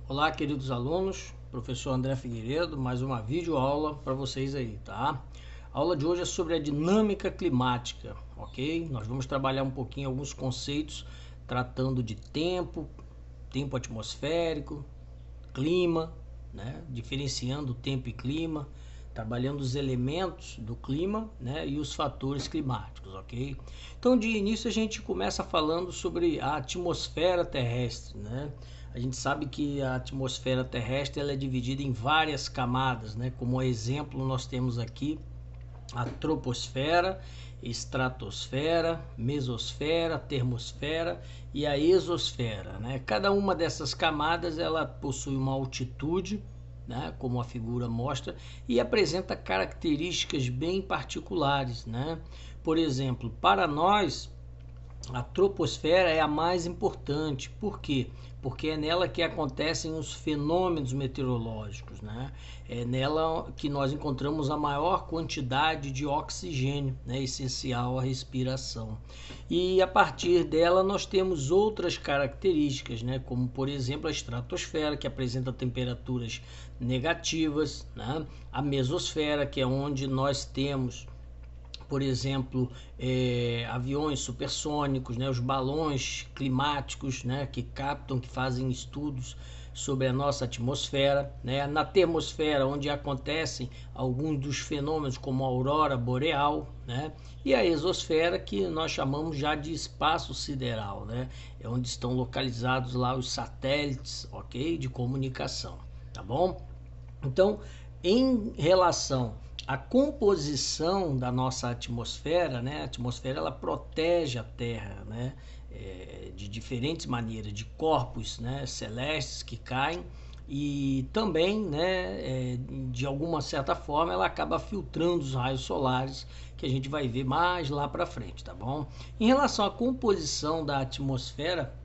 Olá, queridos alunos, professor André Figueiredo, mais uma videoaula para vocês aí, tá? A aula de hoje é sobre a dinâmica climática, ok? Nós vamos trabalhar um pouquinho alguns conceitos tratando de tempo atmosférico, clima, né? Diferenciando tempo e clima, trabalhando os elementos do clima, né? E os fatores climáticos, ok? Então, de início, a gente começa falando sobre a atmosfera terrestre, né? A gente sabe que a atmosfera terrestre ela é dividida em várias camadas, né? Como exemplo, nós temos aqui a troposfera, estratosfera, mesosfera, termosfera e a exosfera, né? Cada uma dessas camadas ela possui uma altitude, né? Como a figura mostra, e apresenta características bem particulares, né? Por exemplo, para nós a troposfera é a mais importante. Por quê? Porque é nela que acontecem os fenômenos meteorológicos, né? É nela que nós encontramos a maior quantidade de oxigênio, né? Essencial à respiração. E a partir dela nós temos outras características, né? Como por exemplo a estratosfera, que apresenta temperaturas negativas, né? A mesosfera, que é onde nós temos, por exemplo, aviões supersônicos, né, os balões climáticos, né, que captam, que fazem estudos sobre a nossa atmosfera, né, na termosfera, onde acontecem alguns dos fenômenos como a aurora boreal, né, e a exosfera, que nós chamamos já de espaço sideral, né, é onde estão localizados lá os satélites, ok, de comunicação, tá bom? Então, em relação à composição da nossa atmosfera, né? A atmosfera ela protege a Terra, né? De diferentes maneiras, de corpos, né? Celestes que caem e também, né? De alguma certa forma, ela acaba filtrando os raios solares que a gente vai ver mais lá para frente, tá bom? Em relação à composição da atmosfera,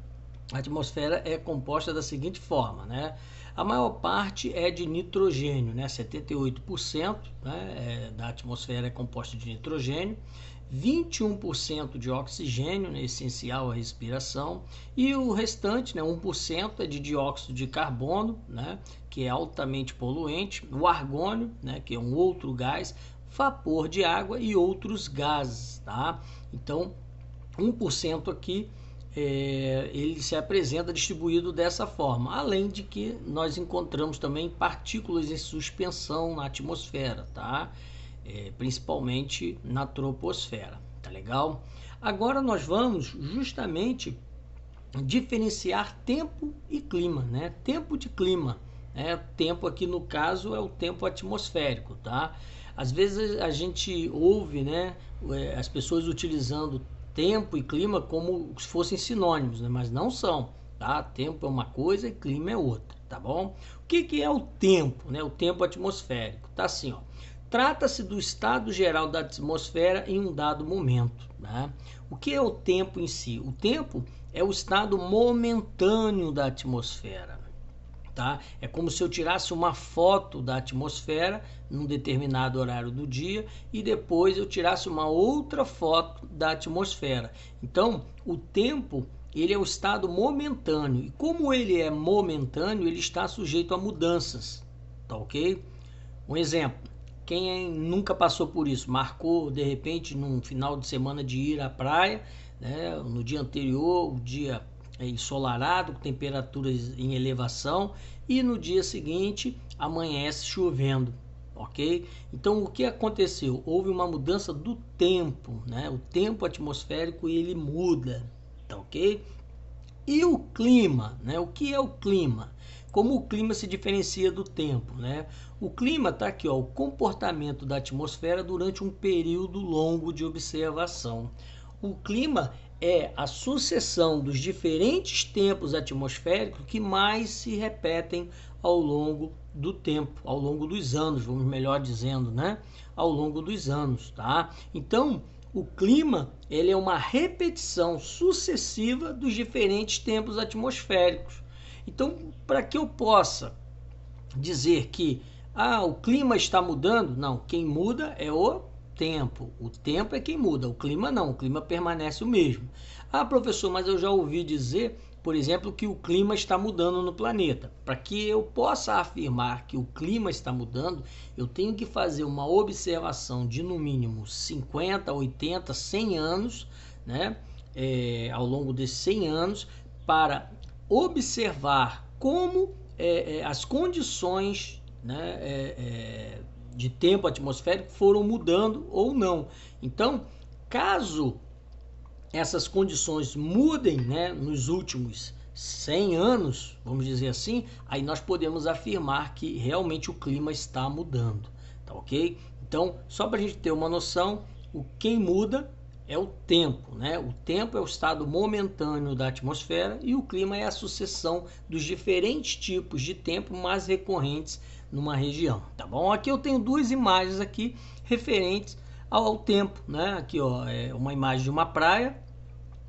a atmosfera é composta da seguinte forma, né? A maior parte é de nitrogênio, né? 78%, né, da atmosfera é composta de nitrogênio, 21% de oxigênio, né, essencial à respiração, e o restante, né, 1%, é de dióxido de carbono, né, que é altamente poluente, o argônio, né, que é um outro gás, vapor de água e outros gases, tá? Então, 1% aqui ele se apresenta distribuído dessa forma, além de que nós encontramos também partículas em suspensão na atmosfera, tá? Principalmente na troposfera, tá legal? Agora nós vamos justamente diferenciar tempo e clima, né? Tempo de clima, né? Tempo aqui no caso é o tempo atmosférico, tá? Às vezes a gente ouve, né, as pessoas utilizando tempo e clima como se fossem sinônimos, né? Mas não são, tá? Tempo é uma coisa e clima é outra, tá bom? O que é o tempo, né? O tempo atmosférico, tá assim, ó. Trata-se do estado geral da atmosfera em um dado momento, né? O que é o tempo em si? O tempo é o estado momentâneo da atmosfera, tá? É como se eu tirasse uma foto da atmosfera num determinado horário do dia e depois eu tirasse uma outra foto da atmosfera. Então, o tempo, ele é o estado momentâneo, e como ele é momentâneo, ele está sujeito a mudanças, tá ok? Um exemplo, quem nunca passou por isso, marcou de repente num final de semana de ir à praia, né, no dia anterior, o dia ensolarado, com temperaturas em elevação, e no dia seguinte amanhece chovendo, ok? Então o que aconteceu? Houve uma mudança do tempo, né? O tempo atmosférico ele muda, tá ok? E o clima, né? O que é o clima? Como o clima se diferencia do tempo, né? O clima está aqui, ó, o comportamento da atmosfera durante um período longo de observação. O clima é a sucessão dos diferentes tempos atmosféricos que mais se repetem ao longo do tempo, ao longo dos anos, vamos melhor dizendo, né? Ao longo dos anos, tá? Então, o clima ele é uma repetição sucessiva dos diferentes tempos atmosféricos. Então, para que eu possa dizer que o clima está mudando, não, quem muda é o tempo é quem muda, o clima não, o clima permanece o mesmo. Professor, mas eu já ouvi dizer por exemplo, que o clima está mudando no planeta. Para que eu possa afirmar que o clima está mudando, eu tenho que fazer uma observação de no mínimo 50, 80, 100 anos, né? Ao longo desses 100 anos, para observar como as condições, né, de tempo atmosférico foram mudando ou não. Então, caso essas condições mudem, né, nos últimos 100 anos, vamos dizer assim, aí nós podemos afirmar que realmente o clima está mudando, tá ok? Então, só para a gente ter uma noção, quem muda é o tempo, né? O tempo é o estado momentâneo da atmosfera e o clima é a sucessão dos diferentes tipos de tempo mais recorrentes numa região, tá bom? Aqui eu tenho duas imagens aqui referentes ao tempo, né? Aqui, ó, é uma imagem de uma praia,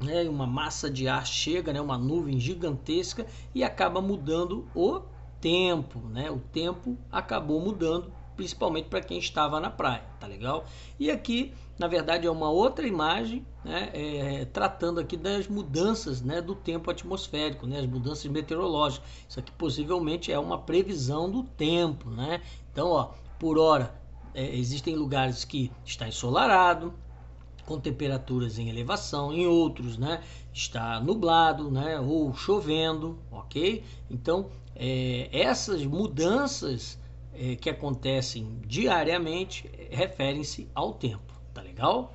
né? Uma massa de ar chega, né? Uma nuvem gigantesca e acaba mudando o tempo, né? O tempo acabou mudando, principalmente para quem estava na praia, tá legal? E aqui, na verdade, é uma outra imagem, né? Tratando aqui das mudanças, né? Do tempo atmosférico, né? As mudanças meteorológicas. Isso aqui possivelmente é uma previsão do tempo, né? Então, ó, por hora, existem lugares que está ensolarado, com temperaturas em elevação, em outros, né, está nublado, né, ou chovendo, ok? Então, essas mudanças que acontecem diariamente referem-se ao tempo, tá legal?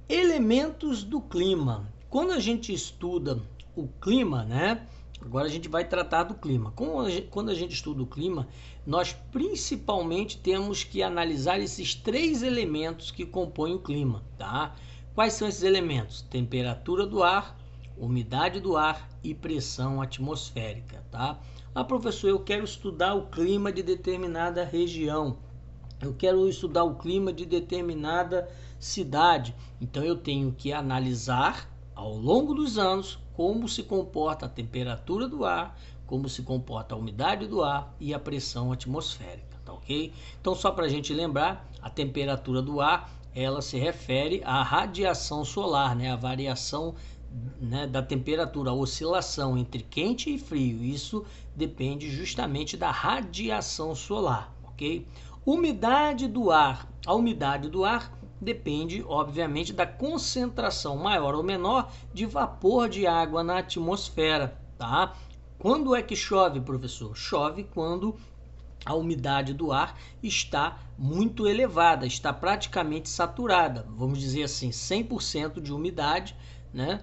Elementos do clima. Quando a gente estuda o clima, né, agora a gente vai tratar do clima. Quando a gente estuda o clima, nós principalmente temos que analisar esses três elementos que compõem o clima, tá? Quais são esses elementos? Temperatura do ar, umidade do ar e pressão atmosférica, tá? Ah, professor, eu quero estudar o clima de determinada região. Eu quero estudar o clima de determinada cidade. Então eu tenho que analisar ao longo dos anos como se comporta a temperatura do ar, como se comporta a umidade do ar e a pressão atmosférica, tá ok? Então, só para a gente lembrar, a temperatura do ar, ela se refere à radiação solar, né? A variação, né, da temperatura, a oscilação entre quente e frio. Isso depende justamente da radiação solar, ok? Umidade do ar. A umidade do ar depende, obviamente, da concentração maior ou menor de vapor de água na atmosfera, tá? Quando é que chove, professor? Chove quando a umidade do ar está muito elevada, está praticamente saturada, vamos dizer assim, 100% de umidade, né?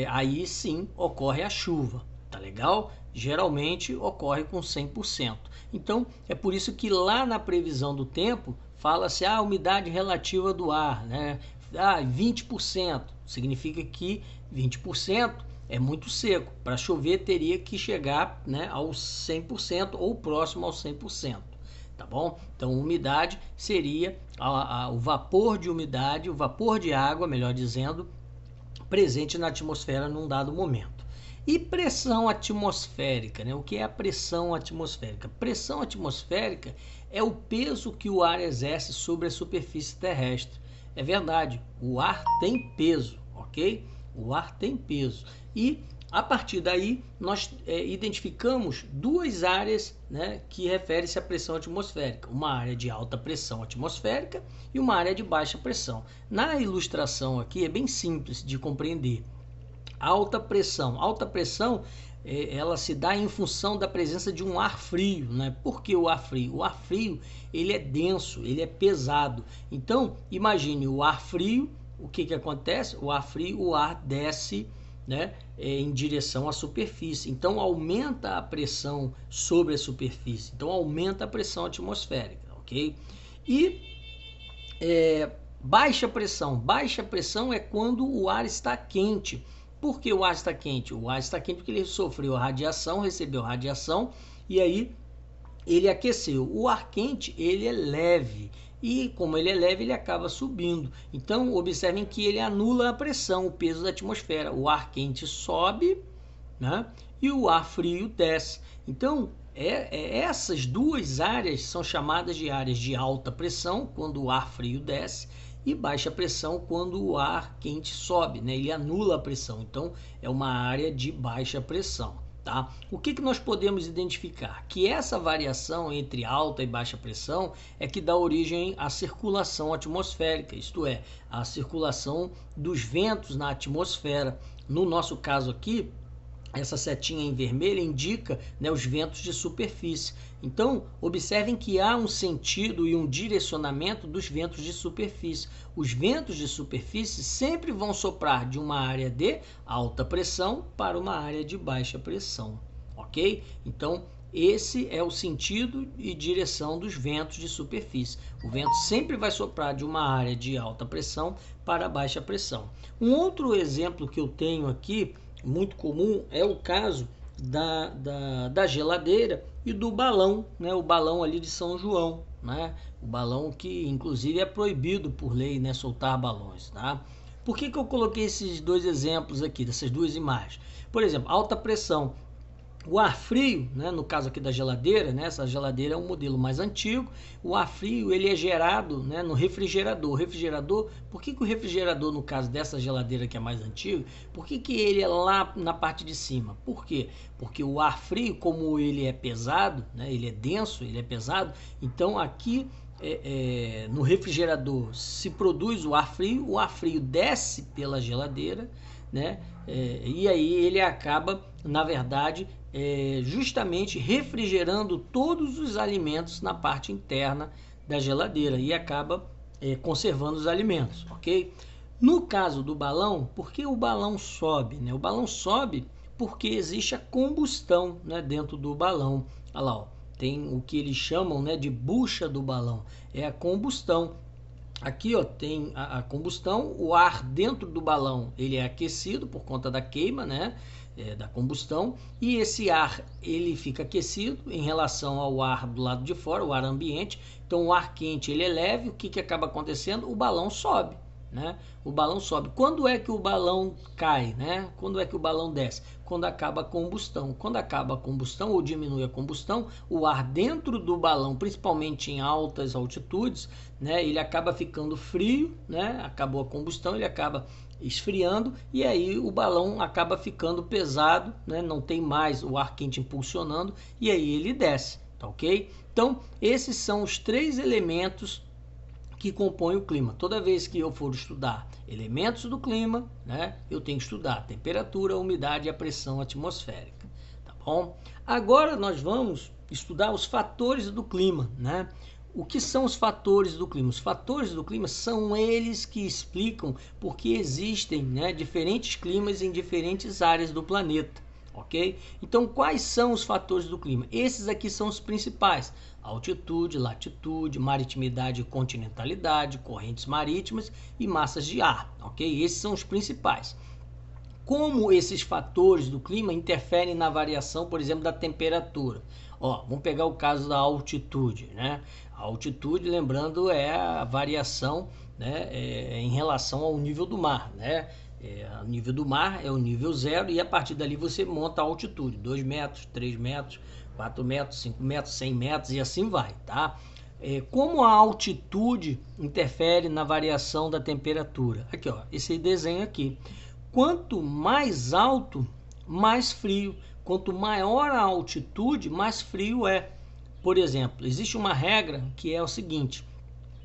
Aí sim ocorre a chuva, tá legal? Geralmente ocorre com 100%. Então, é por isso que lá na previsão do tempo, fala-se a umidade relativa do ar, né? 20%, significa que 20% é muito seco. Para chover teria que chegar, né, aos 100% ou próximo aos 100%, tá bom? Então, umidade seria o vapor de umidade, o vapor de água, melhor dizendo, presente na atmosfera num dado momento. E pressão atmosférica, né? O que é a pressão atmosférica? Pressão atmosférica é o peso que o ar exerce sobre a superfície terrestre. É verdade, o ar tem peso, ok? O ar tem peso. E a partir daí nós identificamos duas áreas, né, que referem-se à pressão atmosférica. Uma área de alta pressão atmosférica e uma área de baixa pressão. Na ilustração aqui é bem simples de compreender. Alta pressão ela se dá em função da presença de um ar frio, né? Por que o ar frio? O ar frio, ele é denso, ele é pesado. Então, imagine o ar frio, o que acontece? O ar frio, o ar desce, né, em direção à superfície. Então, aumenta a pressão sobre a superfície. Então, aumenta a pressão atmosférica, ok? E baixa pressão. Baixa pressão é quando o ar está quente. Por que o ar está quente? O ar está quente porque ele sofreu radiação, recebeu radiação e aí ele aqueceu. O ar quente, ele é leve e como ele é leve, ele acaba subindo. Então, observem que ele anula a pressão, o peso da atmosfera. O ar quente sobe, né? E o ar frio desce. Então, essas duas áreas são chamadas de áreas de alta pressão, quando o ar frio desce, e baixa pressão quando o ar quente sobe, né? Ele anula a pressão, então é uma área de baixa pressão. Tá? O que nós podemos identificar? Que essa variação entre alta e baixa pressão é que dá origem à circulação atmosférica, isto é, à circulação dos ventos na atmosfera. No nosso caso aqui, essa setinha em vermelho indica, né, os ventos de superfície. Então, observem que há um sentido e um direcionamento dos ventos de superfície. Os ventos de superfície sempre vão soprar de uma área de alta pressão para uma área de baixa pressão, ok? Então, esse é o sentido e direção dos ventos de superfície. O vento sempre vai soprar de uma área de alta pressão para baixa pressão. Um outro exemplo que eu tenho aqui, muito comum, é o caso da geladeira e do balão, né? O balão ali de São João, né? O balão que inclusive é proibido por lei, né, soltar balões, tá? Por que eu coloquei esses dois exemplos aqui, dessas duas imagens? Por exemplo, alta pressão. O ar frio, né, no caso aqui da geladeira, né, essa geladeira é um modelo mais antigo, o ar frio ele é gerado, né, no refrigerador. O refrigerador, por que o refrigerador, no caso dessa geladeira que é mais antiga, por que ele é lá na parte de cima? Por quê? Porque o ar frio, como ele é pesado, né, ele é denso, ele é pesado, então aqui no refrigerador se produz o ar frio desce pela geladeira, né, e aí ele acaba, na verdade, justamente refrigerando todos os alimentos na parte interna da geladeira e acaba conservando os alimentos, ok? No caso do balão, por que o balão sobe, né? O balão sobe porque existe a combustão, né, dentro do balão. Olha lá, ó, tem o que eles chamam, né, de bucha do balão, é a combustão. Aqui, ó, tem a combustão, o ar dentro do balão ele é aquecido por conta da queima, né, da combustão, e esse ar ele fica aquecido em relação ao ar do lado de fora, o ar ambiente. Então o ar quente ele é leve, o que acaba acontecendo? O balão sobe, né? O balão sobe. Quando é que o balão cai, né? Quando é que o balão desce? Quando acaba a combustão. Quando acaba a combustão ou diminui a combustão, o ar dentro do balão, principalmente em altas altitudes, né, ele acaba ficando frio, né? Acabou a combustão, ele acaba esfriando e aí o balão acaba ficando pesado, né? Não tem mais o ar quente impulsionando e aí ele desce, tá ok? Então, esses são os três elementos que compõem o clima. Toda vez que eu for estudar elementos do clima, né, eu tenho que estudar a temperatura, a umidade e a pressão atmosférica, tá bom? Agora nós vamos estudar os fatores do clima, né? O que são os fatores do clima? Os fatores do clima são eles que explicam por que existem, né, diferentes climas em diferentes áreas do planeta, ok? Então, quais são os fatores do clima? Esses aqui são os principais: altitude, latitude, maritimidade e continentalidade, correntes marítimas e massas de ar, ok? Esses são os principais. Como esses fatores do clima interferem na variação, por exemplo, da temperatura? Ó, vamos pegar o caso da altitude, né? A altitude, lembrando, é a variação, né, em relação ao nível do mar, né? O nível do mar é o nível zero e a partir dali você monta a altitude, 2 metros, 3 metros, 4 metros, 5 metros, 100 metros e assim vai, tá? Como a altitude interfere na variação da temperatura? Aqui, ó, esse desenho aqui. Quanto mais alto, mais frio. Quanto maior a altitude, mais frio é. Por exemplo, existe uma regra que é o seguinte: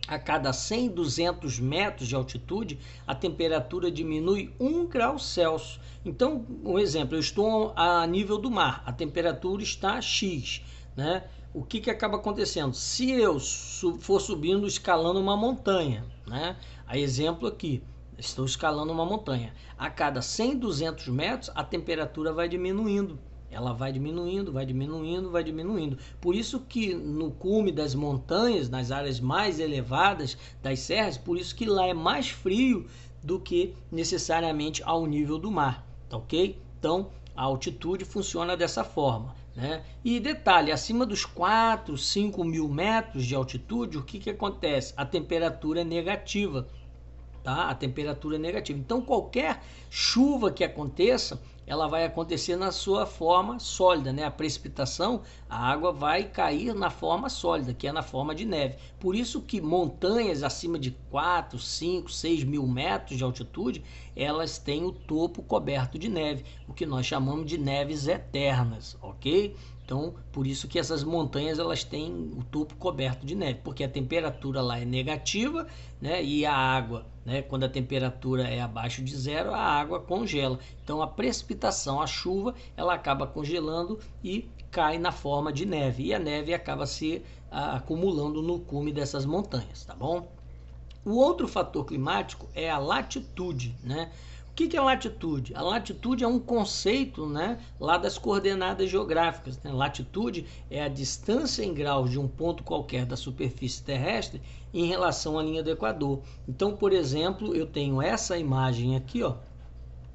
a cada 100, 200 metros de altitude, a temperatura diminui 1 grau Celsius. Então, um exemplo, eu estou a nível do mar, a temperatura está X, né? O que acaba acontecendo? Se eu for subindo, escalando uma montanha, né? A exemplo aqui, estou escalando uma montanha. A cada 100, 200 metros, a temperatura vai diminuindo. Ela vai diminuindo, vai diminuindo, vai diminuindo. Por isso que no cume das montanhas, nas áreas mais elevadas das serras, por isso que lá é mais frio do que necessariamente ao nível do mar, tá ok? Então, a altitude funciona dessa forma, né? E detalhe, acima dos 4, 5 mil metros de altitude, o que acontece? A temperatura é negativa, tá? A temperatura é negativa. Então, qualquer chuva que aconteça ela vai acontecer na sua forma sólida, né? A precipitação, a água vai cair na forma sólida, que é na forma de neve. Por isso que montanhas acima de 4, 5, 6 mil metros de altitude, elas têm o topo coberto de neve, o que nós chamamos de neves eternas, ok? Então, por isso que essas montanhas elas têm o topo coberto de neve, porque a temperatura lá é negativa, né? E a água, né? Quando a temperatura é abaixo de zero, a água congela. Então, a precipitação, a chuva, ela acaba congelando e cai na forma de neve. E a neve acaba se acumulando no cume dessas montanhas, tá bom? O outro fator climático é a latitude, né? O que é latitude? A latitude é um conceito, né, lá das coordenadas geográficas, né? Latitude é a distância em graus de um ponto qualquer da superfície terrestre em relação à linha do Equador. Então, por exemplo, eu tenho essa imagem aqui, ó,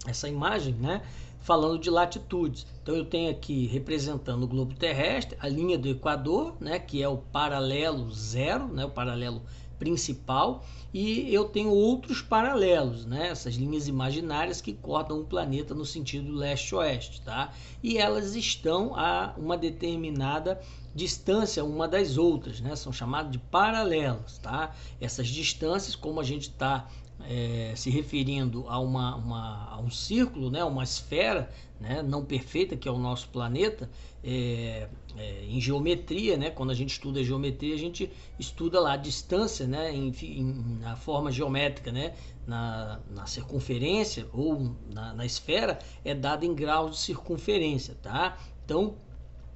essa imagem, né, falando de latitudes. Então, eu tenho aqui representando o globo terrestre, a linha do Equador, né, que é o paralelo zero, né, o paralelo principal, e eu tenho outros paralelos, né? Essas linhas imaginárias que cortam o planeta no sentido leste-oeste, tá? E elas estão a uma determinada distância uma das outras, né? São chamadas de paralelos, tá? Essas distâncias, como a gente está se referindo a um círculo, né? Uma esfera, né? Não perfeita, que é o nosso planeta, em geometria, né? Quando a gente estuda geometria, a gente estuda lá a distância, né? Na forma geométrica, né? Na circunferência ou na esfera é dada em graus de circunferência, tá? Então,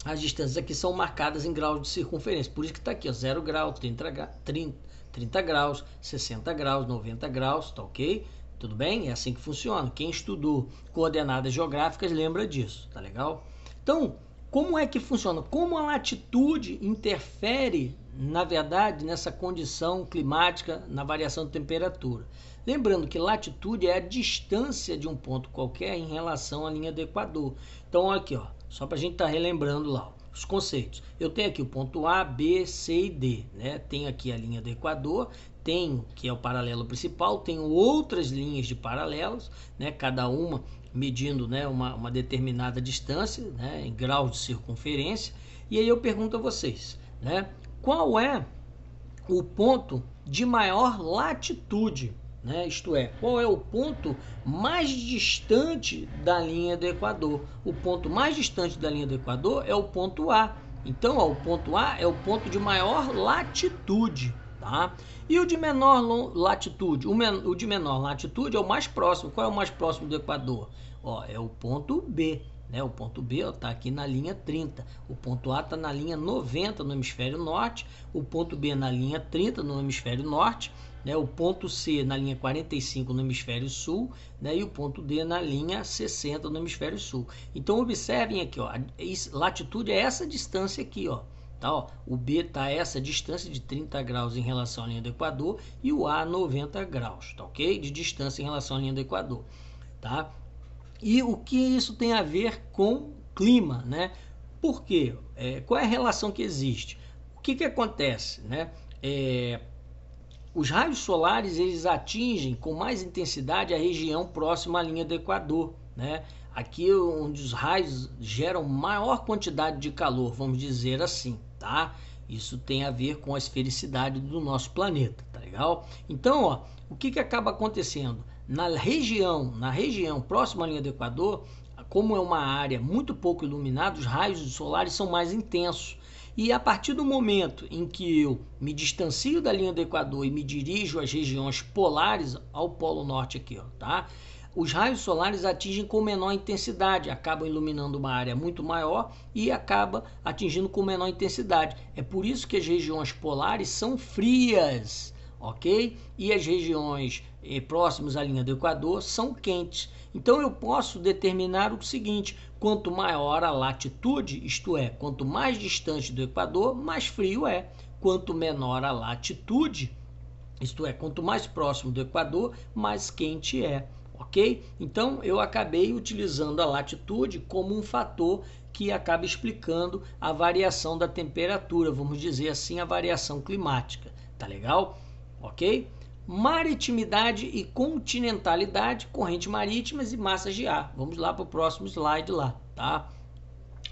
as distâncias aqui são marcadas em graus de circunferência, por isso que está aqui, ó, 0 grau, 30 graus, 60 graus, 90 graus, tá ok? Tudo bem? É assim que funciona. Quem estudou coordenadas geográficas lembra disso, tá legal? Então, como é que funciona? Como a latitude interfere, na verdade, nessa condição climática, na variação de temperatura? Lembrando que latitude é a distância de um ponto qualquer em relação à linha do Equador. Então, aqui, ó, só para a gente estar relembrando lá, ó, os conceitos. Eu tenho aqui o ponto A, B, C e D, né? Tenho aqui a linha do Equador, tenho que é o paralelo principal, tenho outras linhas de paralelos, né? Cada uma medindo, né, uma determinada distância, né, em graus de circunferência. E aí eu pergunto a vocês, né, qual é o ponto de maior latitude? Né? Isto é, qual é o ponto mais distante da linha do Equador? O ponto mais distante da linha do Equador é o ponto A. Então, ó, o ponto A é o ponto de maior latitude. Tá? E o de menor latitude? O de menor latitude é o mais próximo. Qual é o mais próximo do Equador? Ó, é o ponto B. Né? O ponto B está aqui na linha 30. O ponto A está na linha 90 no hemisfério norte. O ponto B na linha 30 no hemisfério norte. Né, o ponto C na linha 45 no hemisfério sul, né, e o ponto D na linha 60 no hemisfério sul. Então observem aqui, ó, latitude é essa distância aqui, ó, tá, ó, o B está a essa distância de 30 graus em relação à linha do Equador e o A 90 graus, tá ok? De distância em relação à linha do Equador, tá? E o que isso tem a ver com clima, né? Por quê? Qual é a relação que existe? O que acontece, né? Os raios solares eles atingem com mais intensidade a região próxima à linha do Equador, né? Aqui onde os raios geram maior quantidade de calor, vamos dizer assim, tá? Isso tem a ver com a esfericidade do nosso planeta, tá legal? Então, ó, o que acaba acontecendo? Na região próxima à linha do Equador, como é uma área muito pouco iluminada, os raios solares são mais intensos. E a partir do momento em que eu me distancio da linha do Equador e me dirijo às regiões polares, ao Polo Norte aqui, ó, tá? Os raios solares atingem com menor intensidade, acabam iluminando uma área muito maior e acaba atingindo com menor intensidade. É por isso que as regiões polares são frias, ok? E as regiões próximas à linha do Equador são quentes. Então eu posso determinar o seguinte: quanto maior a latitude, isto é, quanto mais distante do Equador, mais frio é. Quanto menor a latitude, isto é, quanto mais próximo do Equador, mais quente é. Ok? Então eu acabei utilizando a latitude como um fator que acaba explicando a variação da temperatura, vamos dizer assim, a variação climática. Tá legal? Ok? Maritimidade e continentalidade, correntes marítimas e massas de ar. Vamos lá para o próximo slide lá, tá?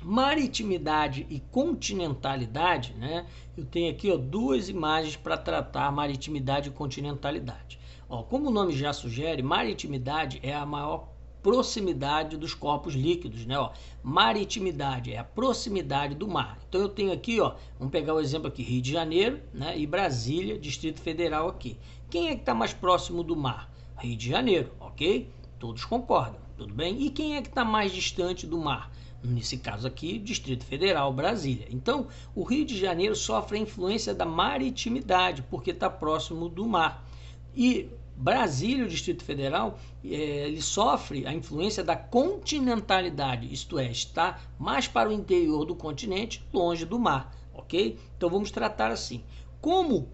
Maritimidade e continentalidade, né? Eu tenho aqui, ó, duas imagens para tratar maritimidade e continentalidade. Ó, como o nome já sugere, maritimidade é a maior proximidade dos corpos líquidos, né? Ó, maritimidade é a proximidade do mar. Então eu tenho aqui, ó, vamos pegar o exemplo aqui, Rio de Janeiro, né? E Brasília, Distrito Federal aqui. Quem é que está mais próximo do mar? Rio de Janeiro, ok? Todos concordam, tudo bem? E quem é que está mais distante do mar? Nesse caso aqui, Distrito Federal, Brasília. Então, o Rio de Janeiro sofre a influência da maritimidade, porque está próximo do mar. E Brasília, o Distrito Federal, ele sofre a influência da continentalidade, isto é, está mais para o interior do continente, longe do mar, ok? Então, vamos tratar assim. Como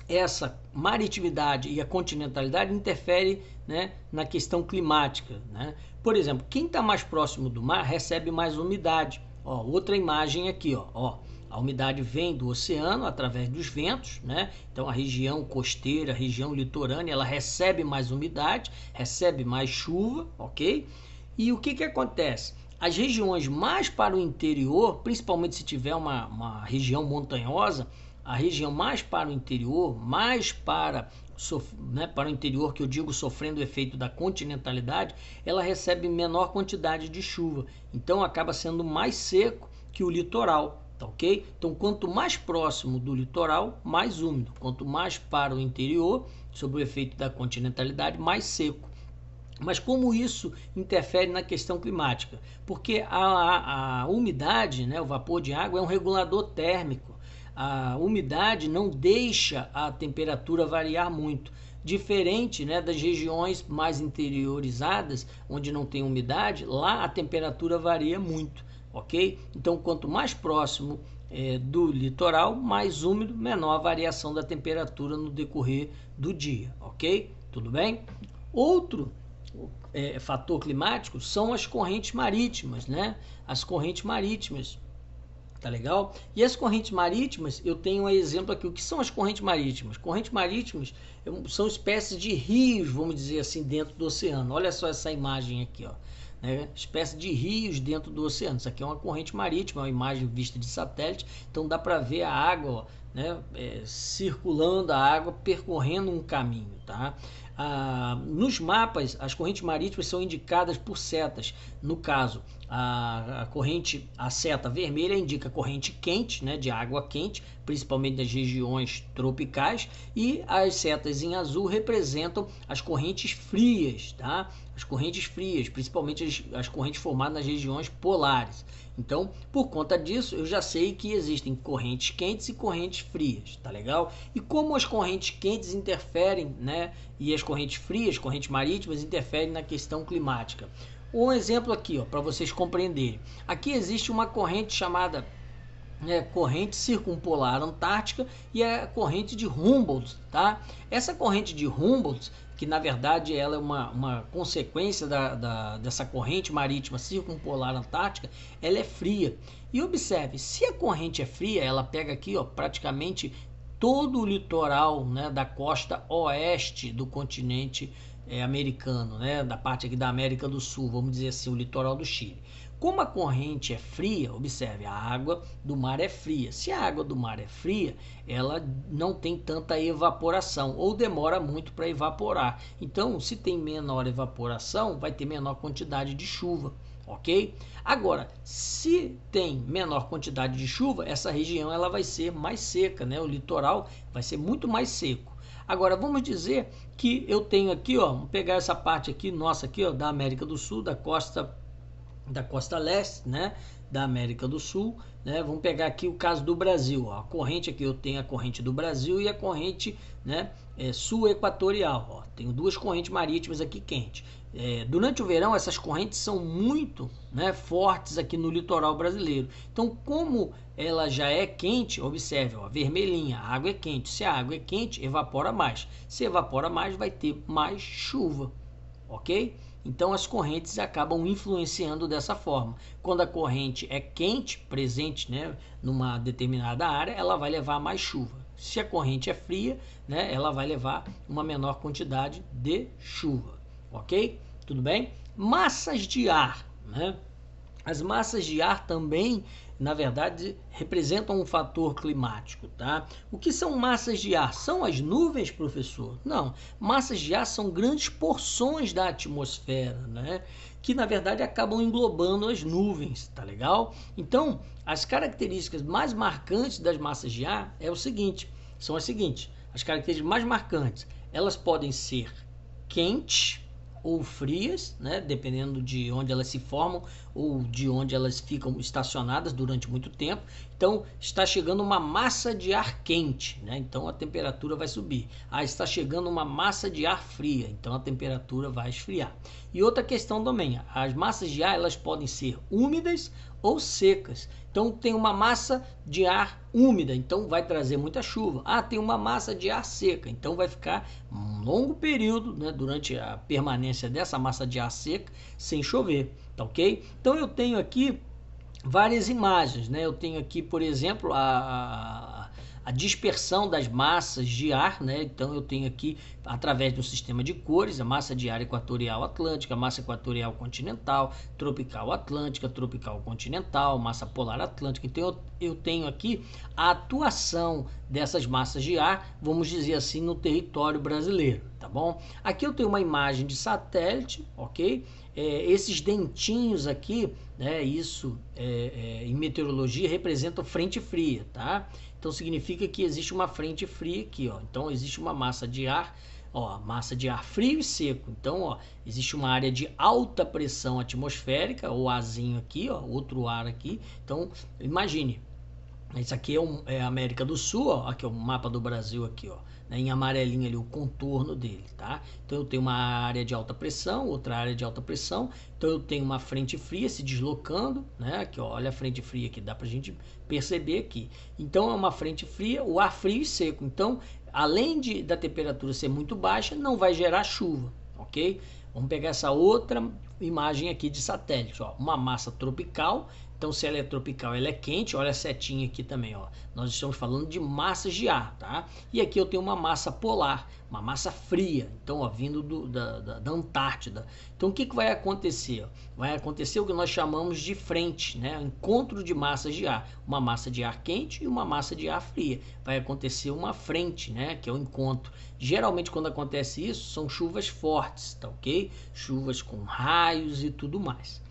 essa maritimidade e a continentalidade interferem, né, na questão climática, né? Por exemplo, quem está mais próximo do mar recebe mais umidade. Ó, outra imagem aqui, ó, a umidade vem do oceano através dos ventos, né? Então a região costeira, a região litorânea, ela recebe mais umidade, recebe mais chuva, ok? E o que acontece? As regiões mais para o interior, principalmente se tiver uma região montanhosa, a região mais para o interior, mais para o interior, que eu digo sofrendo o efeito da continentalidade, ela recebe menor quantidade de chuva. Então acaba sendo mais seco que o litoral, tá ok? Então quanto mais próximo do litoral, mais úmido. Quanto mais para o interior, sob o efeito da continentalidade, mais seco. Mas como isso interfere na questão climática? Porque a umidade, né, o vapor de água, é um regulador térmico. A umidade não deixa a temperatura variar muito, diferente, né, das regiões mais interiorizadas, onde não tem umidade, lá a temperatura varia muito, ok? Então, quanto mais próximo do litoral, mais úmido, menor a variação da temperatura no decorrer do dia, ok? Tudo bem? Outro fator climático são as correntes marítimas, né? As correntes marítimas. Tá legal? E as correntes marítimas, eu tenho um exemplo aqui. O que são as correntes marítimas? Correntes marítimas são espécies de rios, vamos dizer assim, dentro do oceano. Olha só essa imagem aqui, ó. Né? Espécie de rios dentro do oceano. Isso aqui é uma corrente marítima, uma imagem vista de satélite. Então dá para ver a água, ó, né? Circulando, a água percorrendo um caminho, tá? Nos mapas, as correntes marítimas são indicadas por setas. No caso, a seta vermelha indica corrente quente, né, de água quente, principalmente nas regiões tropicais, e as setas em azul representam as correntes frias, tá? As correntes frias, principalmente as correntes formadas nas regiões polares. Então, por conta disso, eu já sei que existem correntes quentes e correntes frias, tá legal? E como as correntes quentes interferem, né, e as correntes frias, correntes marítimas, interferem na questão climática. Um exemplo aqui, para vocês compreenderem. Aqui existe uma corrente chamada corrente circumpolar antártica e a corrente de Humboldt, tá? Essa corrente de Humboldt, que na verdade ela é uma consequência dessa corrente marítima circumpolar antártica, ela é fria. E observe, se a corrente é fria, ela pega aqui, praticamente todo o litoral, né, da costa oeste do continente americano, né, da parte aqui da América do Sul, vamos dizer assim, o litoral do Chile. Como a corrente é fria, observe, a água do mar é fria. Se a água do mar é fria, ela não tem tanta evaporação ou demora muito para evaporar. Então, se tem menor evaporação, vai ter menor quantidade de chuva, ok? Agora, se tem menor quantidade de chuva, essa região ela vai ser mais seca, né? O litoral vai ser muito mais seco. Agora, vamos dizer que eu tenho aqui, vamos pegar essa parte aqui, nossa aqui, da América do Sul, da costa leste, né, da América do Sul, né? Vamos pegar aqui o caso do Brasil, a corrente aqui, eu tenho a corrente do Brasil e a corrente, né, sul equatorial, tenho duas correntes marítimas aqui quentes. Durante o verão essas correntes são muito, né, fortes aqui no litoral brasileiro. Então, como ela já é quente, observe, vermelhinha, a água é quente. Se a água é quente, evapora mais. Se evapora mais, vai ter mais chuva, ok? Então as correntes acabam influenciando dessa forma. Quando a corrente é quente, presente, né, numa determinada área, ela vai levar mais chuva. Se a corrente é fria, né, ela vai levar uma menor quantidade de chuva, ok? Tudo bem? Massas de ar, né? As massas de ar também, na verdade, representam um fator climático, tá? O que são massas de ar? São as nuvens, professor? Não. Massas de ar são grandes porções da atmosfera, né? Que, na verdade, acabam englobando as nuvens, tá legal? Então, as características mais marcantes das massas de ar são as seguintes. As características mais marcantes, elas podem ser quentes ou frias, né, dependendo de onde elas se formam ou de onde elas ficam estacionadas durante muito tempo. Então, está chegando uma massa de ar quente, né, então a temperatura vai subir. Está chegando uma massa de ar fria, então a temperatura vai esfriar. E outra questão também, as massas de ar elas podem ser úmidas ou secas. Então tem uma massa de ar úmida, então vai trazer muita chuva. Tem uma massa de ar seca, então vai ficar um longo período, né, durante a permanência dessa massa de ar seca sem chover, tá ok? Então eu tenho aqui várias imagens, né? Eu tenho aqui, por exemplo, a dispersão das massas de ar, né? Então eu tenho aqui, através de um sistema de cores, a massa de ar equatorial atlântica, massa equatorial continental, tropical atlântica, tropical continental, massa polar atlântica. Então eu tenho aqui a atuação dessas massas de ar, vamos dizer assim, no território brasileiro, tá bom? Aqui eu tenho uma imagem de satélite, ok? Esses dentinhos aqui, né, isso em meteorologia representam frente fria, tá? Então significa que existe uma frente fria aqui, ó. Então existe uma massa de ar, ó, massa de ar frio e seco. Então, ó, existe uma área de alta pressão atmosférica, ou Azinho aqui, ó, outro ar aqui. Então, imagine, isso aqui é a América do Sul, ó, aqui é o mapa do Brasil aqui, ó, né, em amarelinho ali o contorno dele, tá? Então eu tenho uma área de alta pressão, outra área de alta pressão. Então eu tenho uma frente fria se deslocando, né? Aqui, ó, olha a frente fria que dá pra gente perceber aqui. Então é uma frente fria, o ar frio e seco. Então, além da temperatura ser muito baixa, não vai gerar chuva, ok? Vamos pegar essa outra imagem aqui de satélite, ó, uma massa tropical. Então, se ela é tropical, ela é quente. Olha a setinha aqui também, ó. Nós estamos falando de massas de ar, tá? E aqui eu tenho uma massa polar, uma massa fria. Então, ó, vindo da Antártida. Então, o que vai acontecer? Vai acontecer o que nós chamamos de frente, né? Encontro de massas de ar. Uma massa de ar quente e uma massa de ar fria. Vai acontecer uma frente, né? Que é o encontro. Geralmente, quando acontece isso, são chuvas fortes, tá ok? Chuvas com raios e tudo mais.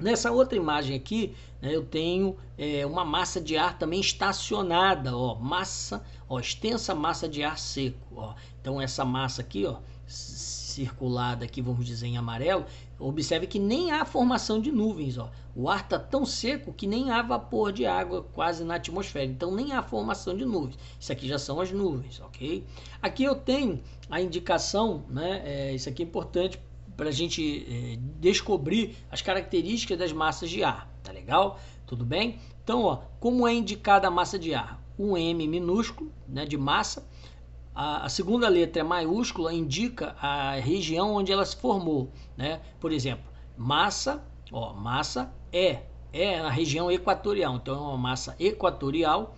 Nessa outra imagem aqui, né, eu tenho uma massa de ar também estacionada, ó, extensa massa de ar seco, ó. Então essa massa aqui, ó, circulada aqui, vamos dizer em amarelo, observe que nem há formação de nuvens, ó. O ar está tão seco que nem há vapor de água quase na atmosfera, então nem há formação de nuvens. Isso aqui já são as nuvens, ok? Aqui eu tenho a indicação, né, isso aqui é importante para a gente descobrir as características das massas de ar, tá legal? Tudo bem? Então, ó, como é indicada a massa de ar? Um M minúsculo, né, de massa. A segunda letra é maiúscula, indica a região onde ela se formou, né? Por exemplo, massa, ó, massa é na região equatorial, então é uma massa equatorial.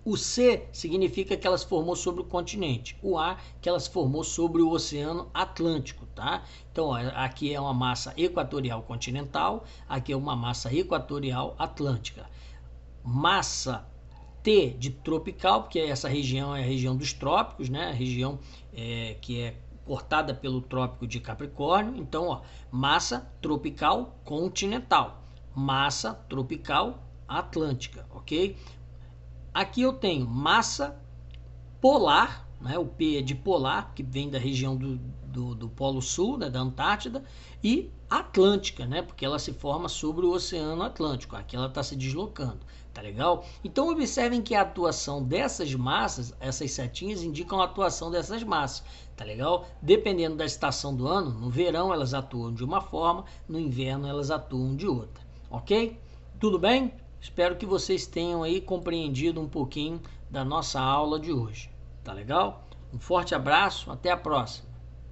O C significa que ela se formou sobre o continente. O A, que ela se formou sobre o Oceano Atlântico, tá? Então, ó, aqui é uma massa equatorial continental, aqui é uma massa equatorial atlântica. Massa T de tropical, porque essa região é a região dos trópicos, né? A região que é cortada pelo Trópico de Capricórnio. Então, ó, massa tropical continental, massa tropical atlântica, ok? Aqui eu tenho massa polar, né? O P é de polar, que vem da região do Polo Sul, né? Da Antártida, e atlântica, né? Porque ela se forma sobre o Oceano Atlântico. Aqui ela está se deslocando, tá legal? Então observem que a atuação dessas massas, essas setinhas indicam a atuação dessas massas, tá legal? Dependendo da estação do ano, no verão elas atuam de uma forma, no inverno elas atuam de outra, ok? Tudo bem? Espero que vocês tenham aí compreendido um pouquinho da nossa aula de hoje. Tá legal? Um forte abraço, até a próxima.